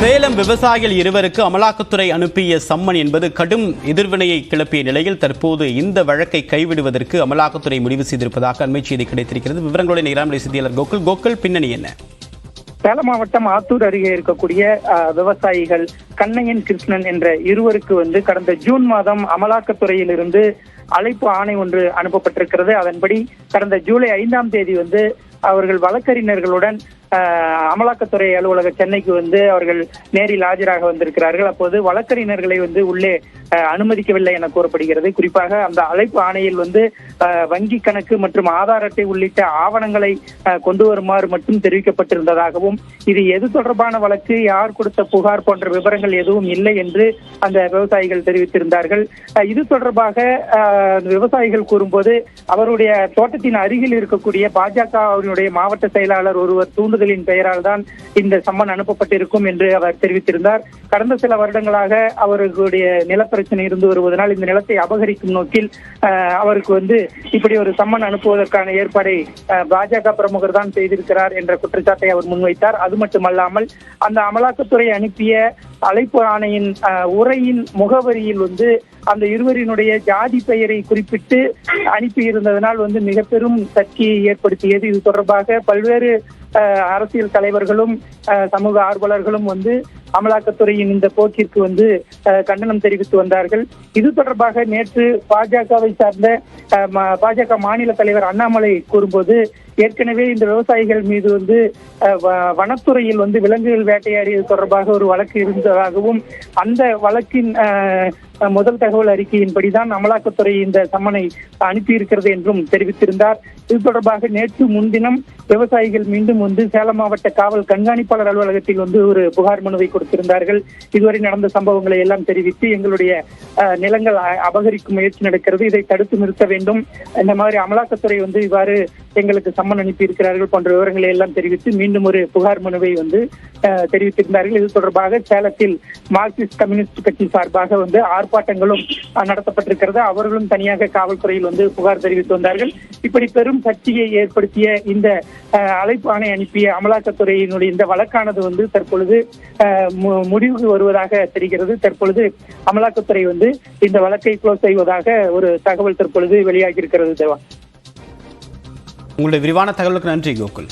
சேலம் விவசாயிகள் இருவருக்கு அமலாக்கத்துறை அனுப்பிய சம்மன் என்பது கடும் எதிர்வினையை கிளப்பிய நிலையில் தற்போது இந்த வழக்கை கைவிடுவதற்கு அமலாக்கத்துறை முடிவு செய்திருப்பதாக அண்மை செய்தி கிடைத்திருக்கிறது. விவரங்களுடைய நிகரான செய்தியாளர் கோகுல் பின்னணி என்ன? சேலம் மாவட்டம் ஆத்தூர் அருகே இருக்கக்கூடிய விவசாயிகள் கண்ணையன் கிருஷ்ணன் என்ற இருவருக்கு கடந்த ஜூன் மாதம் அமலாக்கத்துறையிலிருந்து அழைப்பு ஆணை ஒன்று அனுப்பப்பட்டிருக்கிறது. அதன்படி கடந்த ஜூலை 5ஆம் தேதி அவர்கள் வழக்கறிஞர்களுடன் அமலாக்கத்துறை அலுவலக சென்னைக்கு அவர்கள் நேரில் ஆஜராக வந்திருக்கிறார்கள். அப்போது வழக்கறிஞர்களை உள்ளே அனுமதிக்கவில்லை என கூறப்படுகிறது. குறிப்பாக அந்த அழைப்பு ஆணையில் வங்கி கணக்கு மற்றும் ஆதார் அட்டை உள்ளிட்ட ஆவணங்களை கொண்டு வருமாறு மட்டும் தெரிவிக்கப்பட்டிருந்ததாகவும் இது எது தொடர்பான வழக்கு, யார் கொடுத்த புகார் போன்ற விவரங்கள் எதுவும் இல்லை என்று அந்த விவசாயிகள் தெரிவித்திருந்தார்கள். இது தொடர்பாக விவசாயிகள் கூறும்போது அவருடைய தோட்டத்தின் அருகில் இருக்கக்கூடிய பாஜகவினுடைய மாவட்ட செயலாளர் ஒருவர் தூண்டுதலின் பெயரால் தான் இந்த சம்மன் அனுப்பப்பட்டிருக்கும் என்று அவர் தெரிவித்திருந்தார். கடந்த சில வருடங்களாக அவர்களுடைய நிலப்பிரச்சனை இருந்து வருவதனால் இந்த நிலத்தை அபகரிக்கும் நோக்கில் அவருக்கு இப்படி ஒரு சம்மன் அனுப்புவதற்கான ஏற்பாடை பாஜக பிரமுகர் தான் செய்திருக்கிறார் என்ற குற்றச்சாட்டை அவர் முன்வைத்தார். அது மட்டுமல்லாமல் அந்த அமலாக்கத்துறை அனுப்பிய அழைப்பு ஆணையின் உரையின் முகவரியில் அந்த இருவரினுடைய ஜாதி பெயரை குறிப்பிட்டு அனுப்பியிருந்ததனால் மிக பெரும் சர்ச்சையை ஏற்படுத்தியது. இது தொடர்பாக பல்வேறு அரசியல் தலைவர்களும் சமூக ஆர்வலர்களும் அமலாக்கத்துறையின் இந்த போக்கிற்கு கண்டனம் தெரிவித்து வந்தார்கள். இது தொடர்பாக நேற்று பாஜகவை சார்ந்த பாஜக மாநில தலைவர் அண்ணாமலை கூறும்போது ஏற்கனவே இந்த விவசாயிகள் மீது வனத்துறையில் விலங்குகள் வேட்டையாடியது தொடர்பாக ஒரு வழக்கு இருந்ததாகவும் அந்த வழக்கின் முதல் தகவல் அறிக்கையின்படிதான் அமலாக்கத்துறை இந்த சம்மனை அனுப்பியிருக்கிறது என்றும் தெரிவித்திருந்தார். இது தொடர்பாக நேற்று முன்தினம் விவசாயிகள் மீண்டும் சேலம் மாவட்ட காவல் கண்காணிப்பாளர் அலுவலகத்தில் ஒரு புகார் மனுவை கொடுத்திருந்தார்கள். இதுவரை நடந்த சம்பவங்களை எல்லாம் தெரிவித்து எங்களுடைய நிலங்கள் அபகரிக்கும் முயற்சி நடக்கிறது, இதை தடுத்து நிறுத்த வேண்டும், இந்த மாதிரி அமலாக்கத்துறை இவ்வாறு எங்களுக்கு சம்மன் அனுப்பி இருக்கிறார்கள் போன்ற விவரங்களை எல்லாம் தெரிவித்து மீண்டும் ஒரு புகார் மனுவை தெரிவித்திருந்தார்கள். இது தொடர்பாக சேலத்தில் மார்க்சிஸ்ட் கம்யூனிஸ்ட் கட்சி சார்பாக ஆர்ப்பாட்டங்களும் நடத்தப்பட்டிருக்கிறது. அவர்களும் தனியாக காவல்துறையில் புகார் தெரிவித்து வந்தார்கள். இப்படி பெரும் சர்ச்சையை ஏற்படுத்திய இந்த அழைப்பு ஆணை அனுப்பிய அமலாக்கத்துறையினுடைய இந்த வழக்கானது தற்பொழுது முடிவுக்கு வருவதாக தெரிகிறது. தற்பொழுது அமலாக்கத்துறை இந்த வழக்கை க்ளோஸ் செய்வதாக ஒரு தகவல் தற்பொழுது வெளியாகி இருக்கிறது. தேவா, உங்களுடைய விரிவான தகவலுக்கு நன்றி கோகுல்.